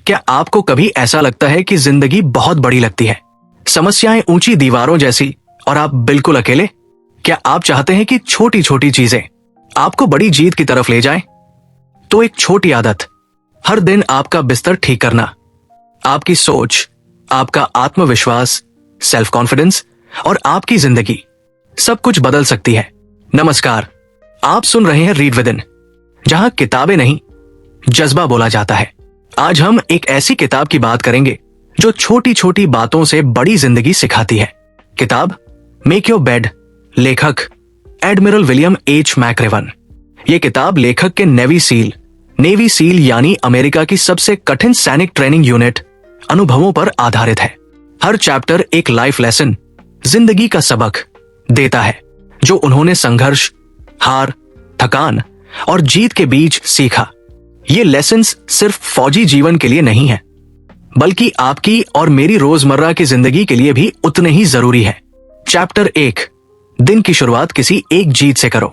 क्या आपको कभी ऐसा लगता है कि जिंदगी बहुत बड़ी लगती है, समस्याएं ऊंची दीवारों जैसी, और आप बिल्कुल अकेले? क्या आप चाहते हैं कि छोटी छोटी चीजें आपको बड़ी जीत की तरफ ले जाएं? तो एक छोटी आदत, हर दिन आपका बिस्तर ठीक करना, आपकी सोच, आपका आत्मविश्वास, सेल्फ कॉन्फिडेंस और आपकी जिंदगी सब कुछ बदल सकती है। नमस्कार, आप सुन रहे हैं रीड विद इन, जहां किताबें नहीं, जज्बा बोला जाता है। आज हम एक ऐसी किताब की बात करेंगे जो छोटी छोटी बातों से बड़ी जिंदगी सिखाती है। किताब मेक योर बेड, लेखक एडमिरल विलियम एच मैक्रेवन। यह किताब लेखक के नेवी सील यानी अमेरिका की सबसे कठिन सैनिक ट्रेनिंग यूनिट अनुभवों पर आधारित है। हर चैप्टर एक लाइफ लेसन, जिंदगी का सबक देता है जो उन्होंने संघर्ष, हार, थकान और जीत के बीच सीखा। ये लेसन्स सिर्फ फौजी जीवन के लिए नहीं है, बल्कि आपकी और मेरी रोजमर्रा की जिंदगी के लिए भी उतने ही जरूरी है। चैप्टर 1, दिन की शुरुआत किसी एक जीत से करो।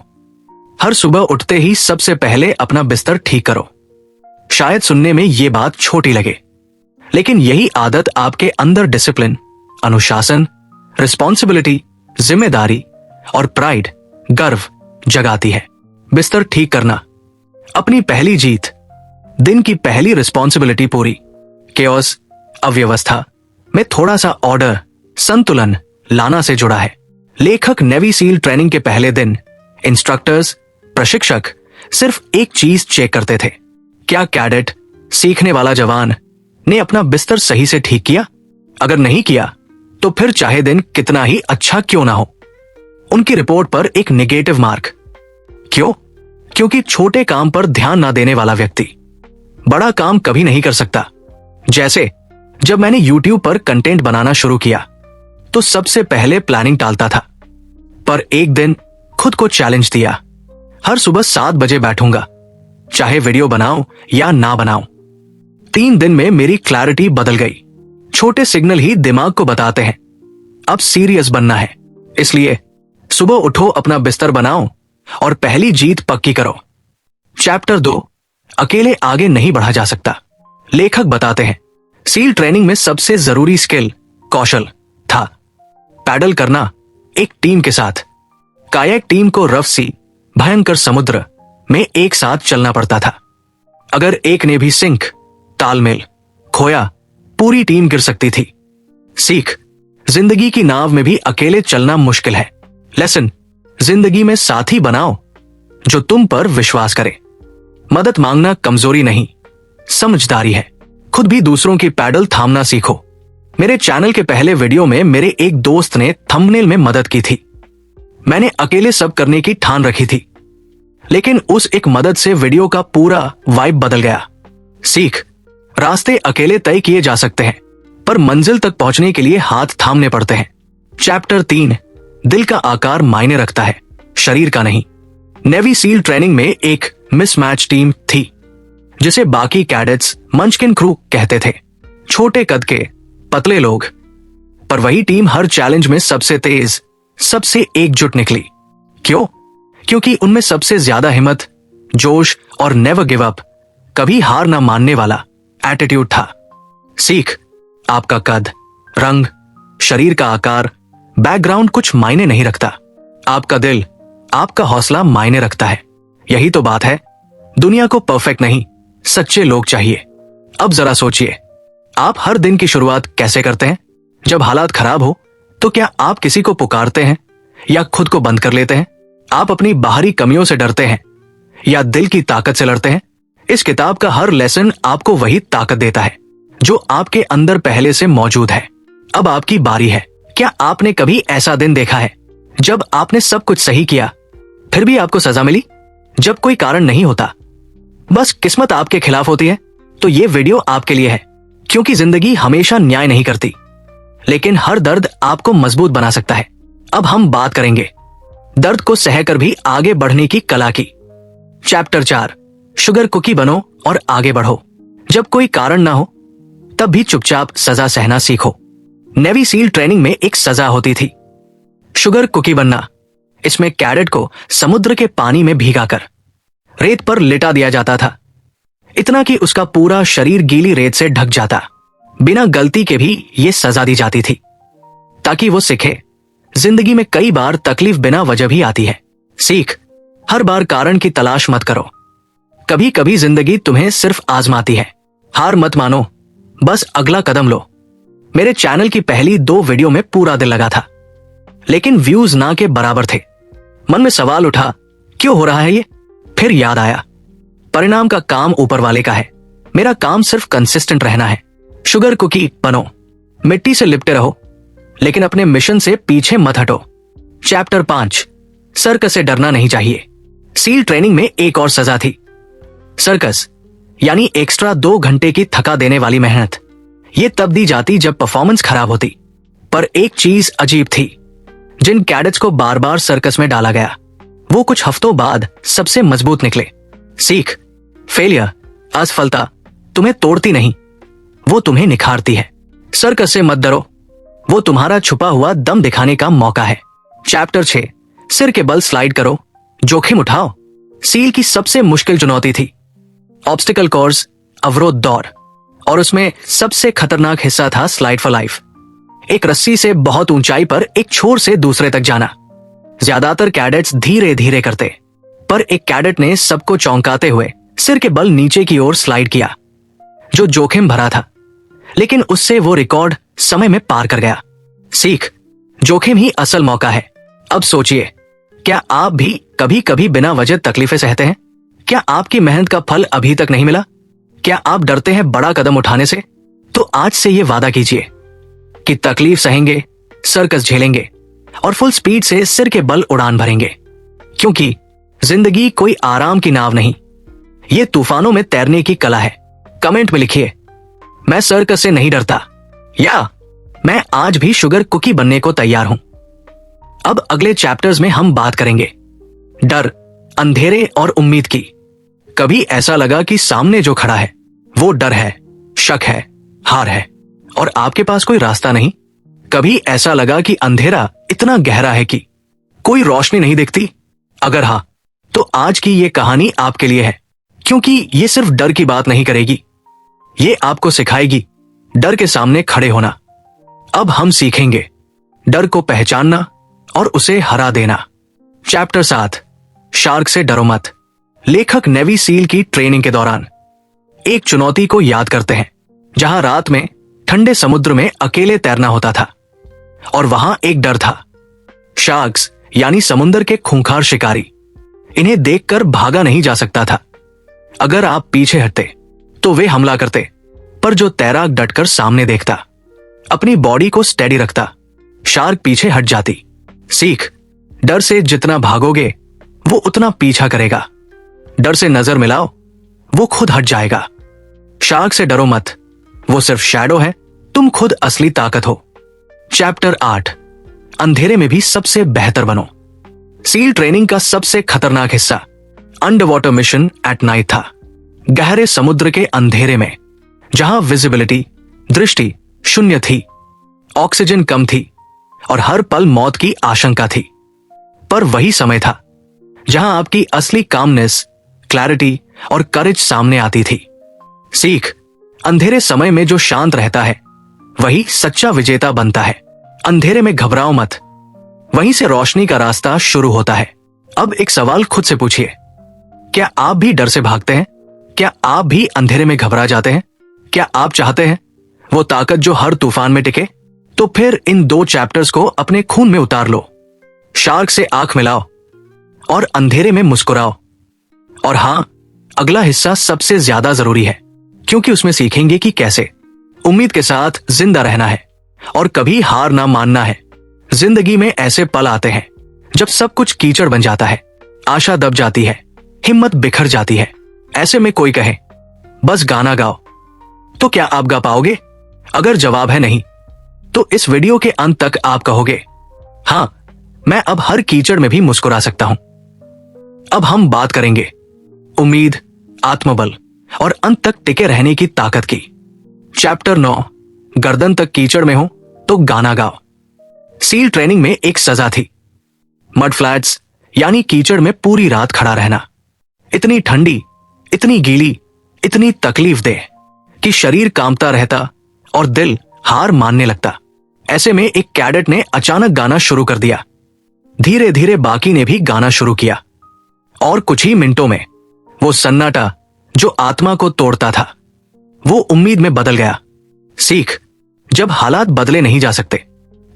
हर सुबह उठते ही सबसे पहले अपना बिस्तर ठीक करो। शायद सुनने में ये बात छोटी लगे, लेकिन यही आदत आपके अंदर डिसिप्लिन, अनुशासन, रिस्पॉन्सिबिलिटी, जिम्मेदारी और प्राइड, गर्व जगाती है। बिस्तर ठीक करना, अपनी पहली जीत, दिन की पहली रिस्पॉन्सिबिलिटी पूरी। केओस, अव्यवस्था में थोड़ा सा ऑर्डर, संतुलन लाना से जुड़ा है। लेखक नेवी सील ट्रेनिंग के पहले दिन इंस्ट्रक्टर्स, प्रशिक्षक सिर्फ एक चीज चेक करते थे, क्या कैडेट, सीखने वाला जवान ने अपना बिस्तर सही से ठीक किया? अगर नहीं किया तो फिर चाहे दिन कितना ही अच्छा क्यों ना हो, उनकी रिपोर्ट पर एक नेगेटिव मार्क। क्यों? क्योंकि छोटे काम पर ध्यान ना देने वाला व्यक्ति बड़ा काम कभी नहीं कर सकता। जैसे जब मैंने YouTube पर कंटेंट बनाना शुरू किया तो सबसे पहले प्लानिंग टालता था, पर एक दिन खुद को चैलेंज दिया, हर सुबह 7 बजे बैठूंगा, चाहे वीडियो बनाऊं या ना बनाऊं। 3 दिन में मेरी क्लैरिटी बदल गई। छोटे सिग्नल ही दिमाग को बताते हैं अब सीरियस बनना है। इसलिए सुबह उठो, अपना बिस्तर बनाओ और पहली जीत पक्की करो। चैप्टर 2, अकेले आगे नहीं बढ़ा जा सकता। लेखक बताते हैं सील ट्रेनिंग में सबसे जरूरी स्किल, कौशल था पैडल करना एक टीम के साथ। कायाक टीम को रफ सी, भयंकर समुद्र में एक साथ चलना पड़ता था। अगर एक ने भी सिंक, तालमेल खोया, पूरी टीम गिर सकती थी। सीख, जिंदगी की नाव में भी अकेले चलना मुश्किल है। लेसन, जिंदगी में साथी बनाओ जो तुम पर विश्वास करे। मदद मांगना कमजोरी नहीं, समझदारी है। खुद भी दूसरों की पैडल थामना सीखो। मेरे चैनल के पहले वीडियो में मेरे एक दोस्त ने थंबनेल में मदद की थी। मैंने अकेले सब करने की ठान रखी थी, लेकिन उस एक मदद से वीडियो का पूरा वाइब बदल गया। सीख, रास्ते अकेले तय किए जा सकते हैं, पर मंजिल तक पहुंचने के लिए हाथ थामने पड़ते हैं। चैप्टर 3, दिल का आकार मायने रखता है, शरीर का नहीं। नेवी सील ट्रेनिंग में एक मिसमैच टीम थी जिसे बाकी कैडेट्स मंचकिन क्रू कहते थे। छोटे कद के, पतले लोग, पर वही टीम हर चैलेंज में सबसे तेज, सबसे एकजुट निकली। क्यों? क्योंकि उनमें सबसे ज्यादा हिम्मत, जोश और नेवर गिव अप, कभी हार ना मानने वाला एटीट्यूड था। सीख, आपका कद, रंग, शरीर का आकार, बैकग्राउंड कुछ मायने नहीं रखता। आपका दिल, आपका हौसला मायने रखता है। यही तो बात है, दुनिया को परफेक्ट नहीं, सच्चे लोग चाहिए। अब जरा सोचिए, आप हर दिन की शुरुआत कैसे करते हैं? जब हालात खराब हो तो क्या आप किसी को पुकारते हैं या खुद को बंद कर लेते हैं? आप अपनी बाहरी कमियों से डरते हैं या दिल की ताकत से लड़ते हैं? इस किताब का हर लेसन आपको वही ताकत देता है जो आपके अंदर पहले से मौजूद है। अब आपकी बारी है। क्या आपने कभी ऐसा दिन देखा है जब आपने सब कुछ सही किया फिर भी आपको सजा मिली? जब कोई कारण नहीं होता, बस किस्मत आपके खिलाफ होती है, तो ये वीडियो आपके लिए है। क्योंकि जिंदगी हमेशा न्याय नहीं करती, लेकिन हर दर्द आपको मजबूत बना सकता है। अब हम बात करेंगे दर्द को सहकर भी आगे बढ़ने की कला की। चैप्टर 4, शुगर कुकी बनो और आगे बढ़ो। जब कोई कारण ना हो तब भी चुपचाप सजा सहना सीखो। नेवी सील ट्रेनिंग में एक सजा होती थी, शुगर कुकी बनना। इसमें कैडेट को समुद्र के पानी में भीगाकर रेत पर लिटा दिया जाता था। इतना कि उसका पूरा शरीर गीली रेत से ढक जाता। बिना गलती के भी ये सजा दी जाती थी ताकि वो सीखे जिंदगी में कई बार तकलीफ बिना वजह भी आती है। सीख, हर बार कारण की तलाश मत करो। कभी कभी जिंदगी तुम्हें सिर्फ आजमाती है। हार मत मानो, बस अगला कदम लो। मेरे चैनल की पहली 2 वीडियो में पूरा दिल लगा था, लेकिन व्यूज ना के बराबर थे। मन में सवाल उठा, क्यों हो रहा है ये? फिर याद आया, परिणाम का काम ऊपर वाले का है, मेरा काम सिर्फ कंसिस्टेंट रहना है। शुगर कुकी बनो, मिट्टी से लिपटे रहो, लेकिन अपने मिशन से पीछे मत हटो। चैप्टर 5, सर्कस से डरना नहीं चाहिए। सील ट्रेनिंग में एक और सजा थी, सर्कस यानी एक्स्ट्रा 2 घंटे की थका देने वाली मेहनत। ये तब दी जाती जब परफॉर्मेंस खराब होती। पर एक चीज अजीब थी, जिन कैडेट्स को बार बार सर्कस में डाला गया वो कुछ हफ्तों बाद सबसे मजबूत निकले। सीख, फेलियर, असफलता तुम्हें तोड़ती नहीं, वो तुम्हें निखारती है। सर्कस से मत डरो, वो तुम्हारा छुपा हुआ दम दिखाने का मौका है। चैप्टर 6, सिर के बल स्लाइड करो, जोखिम उठाओ। सील की सबसे मुश्किल चुनौती थी ऑब्स्टिकल कोर्स, अवरोध दौड़, और उसमें सबसे खतरनाक हिस्सा था स्लाइड फॉर लाइफ। एक रस्सी से बहुत ऊंचाई पर एक छोर से दूसरे तक जाना। ज्यादातर कैडेट्स धीरे धीरे करते, पर एक कैडेट ने सबको चौंकाते हुए सिर के बल नीचे की ओर स्लाइड किया, जो जोखिम भरा था, लेकिन उससे वो रिकॉर्ड समय में पार कर गया। सीख, जोखिम ही असल मौका है। अब सोचिए, क्या आप भी कभी कभी बिना वजह तकलीफें सहते हैं? क्या आपकी मेहनत का फल अभी तक नहीं मिला? क्या आप डरते हैं बड़ा कदम उठाने से? तो आज से ये वादा कीजिए कि तकलीफ सहेंगे, सर्कस झेलेंगे और फुल स्पीड से सिर के बल उड़ान भरेंगे, क्योंकि जिंदगी कोई आराम की नाव नहीं, ये तूफानों में तैरने की कला है। कमेंट में लिखिए, मैं सर्कस से नहीं डरता, या मैं आज भी शुगर कुकी बनने को तैयार हूं। अब अगले चैप्टर्स में हम बात करेंगे डर, अंधेरे और उम्मीद की। कभी ऐसा लगा कि सामने जो खड़ा है वो डर है, शक है, हार है, और आपके पास कोई रास्ता नहीं? कभी ऐसा लगा कि अंधेरा इतना गहरा है कि कोई रोशनी नहीं दिखती? अगर हां, तो आज की ये कहानी आपके लिए है, क्योंकि ये सिर्फ डर की बात नहीं करेगी, ये आपको सिखाएगी डर के सामने खड़े होना। अब हम सीखेंगे डर को पहचानना और उसे हरा देना। चैप्टर 7, शार्क से डरो मत। लेखक नेवी सील की ट्रेनिंग के दौरान एक चुनौती को याद करते हैं, जहां रात में ठंडे समुद्र में अकेले तैरना होता था, और वहां एक डर था, शार्क्स यानी समुद्र के खूंखार शिकारी। इन्हें देखकर भागा नहीं जा सकता था। अगर आप पीछे हटते तो वे हमला करते, पर जो तैराक डटकर सामने देखता, अपनी बॉडी को स्टेडी रखता, शार्क पीछे हट जाती। सीख, डर से जितना भागोगे वो उतना पीछा करेगा। डर से नजर मिलाओ, वो खुद हट जाएगा। शार्क से डरो मत, वो सिर्फ शैडो है, तुम खुद असली ताकत हो। चैप्टर 8, अंधेरे में भी सबसे बेहतर बनो। सील ट्रेनिंग का सबसे खतरनाक हिस्सा under water mission at night था। गहरे समुद्र के अंधेरे में, जहां विजिबिलिटी, दृष्टि शून्य थी, ऑक्सीजन कम थी और हर पल मौत की आशंका थी। पर वही समय था जहां आपकी असली कामनेस, क्लैरिटी और करेज सामने आती थी। सीख, अंधेरे समय में जो शांत रहता है वही सच्चा विजेता बनता है। अंधेरे में घबराओ मत, वहीं से रोशनी का रास्ता शुरू होता है। अब एक सवाल खुद से पूछिए, क्या आप भी डर से भागते हैं? क्या आप भी अंधेरे में घबरा जाते हैं? क्या आप चाहते हैं वो ताकत जो हर तूफान में टिके? तो फिर इन 2 चैप्टर्स को अपने खून में उतार लो। शार्क से आंख मिलाओ और अंधेरे में मुस्कुराओ। और हां, अगला हिस्सा सबसे ज्यादा जरूरी है, क्योंकि उसमें सीखेंगे कि कैसे उम्मीद के साथ जिंदा रहना है और कभी हार ना मानना है। जिंदगी में ऐसे पल आते हैं जब सब कुछ कीचड़ बन जाता है, आशा दब जाती है, हिम्मत बिखर जाती है। ऐसे में कोई कहे बस गाना गाओ, तो क्या आप गा पाओगे? अगर जवाब है नहीं, तो इस वीडियो के अंत तक आप कहोगे, हां, मैं अब हर कीचड़ में भी मुस्कुरा सकता हूं। अब हम बात करेंगे उम्मीद, आत्मबल और अंत तक टिके रहने की ताकत की। चैप्टर 9, गर्दन तक कीचड़ में हो तो गाना गाओ। सील ट्रेनिंग में एक सजा थी, मड फ्लैट्स यानी कीचड़ में पूरी रात खड़ा रहना। इतनी ठंडी, इतनी गीली, इतनी तकलीफ दे कि शरीर कांपता रहता और दिल हार मानने लगता। ऐसे में एक कैडेट ने अचानक गाना शुरू कर दिया। धीरे धीरे बाकी ने भी गाना शुरू किया और कुछ ही मिनटों में वो सन्नाटा जो आत्मा को तोड़ता था वो उम्मीद में बदल गया। सीख, जब हालात बदले नहीं जा सकते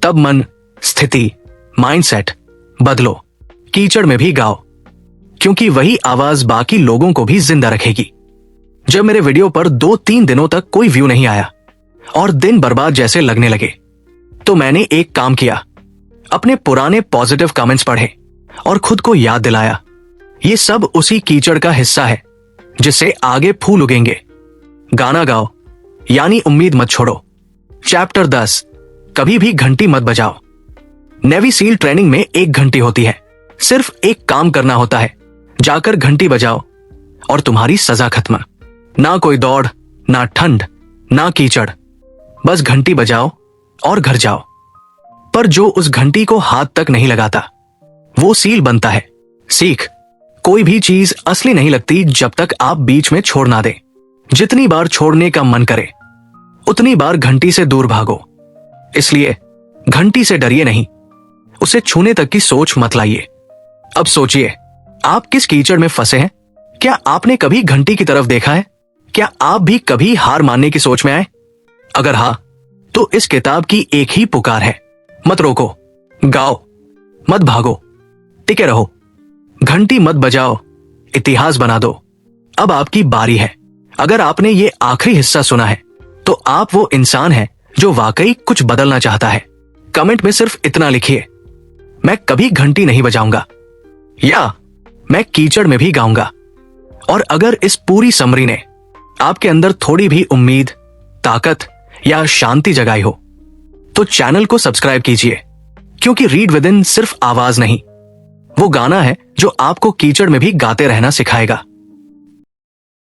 तब मन, स्थिति, माइंडसेट बदलो। कीचड़ में भी गाओ, क्योंकि वही आवाज बाकी लोगों को भी जिंदा रखेगी। जब मेरे वीडियो पर 2-3 दिनों तक कोई व्यू नहीं आया और दिन बर्बाद जैसे लगने लगे तो मैंने एक काम किया। अपने पुराने पॉजिटिव कमेंट्स पढ़े और खुद को याद दिलाया ये सब उसी कीचड़ का हिस्सा है जिससे आगे फूल उगेंगे। गाना गाओ, यानी उम्मीद मत छोड़ो। चैप्टर 10, कभी भी घंटी मत बजाओ। नेवी सील ट्रेनिंग में 1 घंटी होती है। सिर्फ एक काम करना होता है, जाकर घंटी बजाओ और तुम्हारी सजा खत्म। ना कोई दौड़, ना ठंड, ना कीचड़, बस घंटी बजाओ और घर जाओ। पर जो उस घंटी को हाथ तक नहीं लगाता वो सील बनता है। सीख, कोई भी चीज असली नहीं लगती जब तक आप बीच में छोड़ ना दें। जितनी बार छोड़ने का मन करे उतनी बार घंटी से दूर भागो। इसलिए घंटी से डरिए नहीं, उसे छूने तक की सोच मत लाइए। अब सोचिए, आप किस कीचड़ में फंसे हैं? क्या आपने कभी घंटी की तरफ देखा है? क्या आप भी कभी हार मानने की सोच में आए? अगर हाँ, तो इस किताब की एक ही पुकार है, मत रोको, गाओ, मत भागो, टिके रहो। घंटी मत बजाओ, इतिहास बना दो। अब आपकी बारी है। अगर आपने ये आखिरी हिस्सा सुना है तो आप वो इंसान हैं जो वाकई कुछ बदलना चाहता है। कमेंट में सिर्फ इतना लिखिए, मैं कभी घंटी नहीं बजाऊंगा, या मैं कीचड़ में भी गाऊंगा। और अगर इस पूरी समरी ने आपके अंदर थोड़ी भी उम्मीद, ताकत या शांति जगाई हो तो चैनल को सब्सक्राइब कीजिए, क्योंकि रीड विद इन सिर्फ आवाज नहीं, वो गाना है जो आपको कीचड़ में भी गाते रहना सिखाएगा।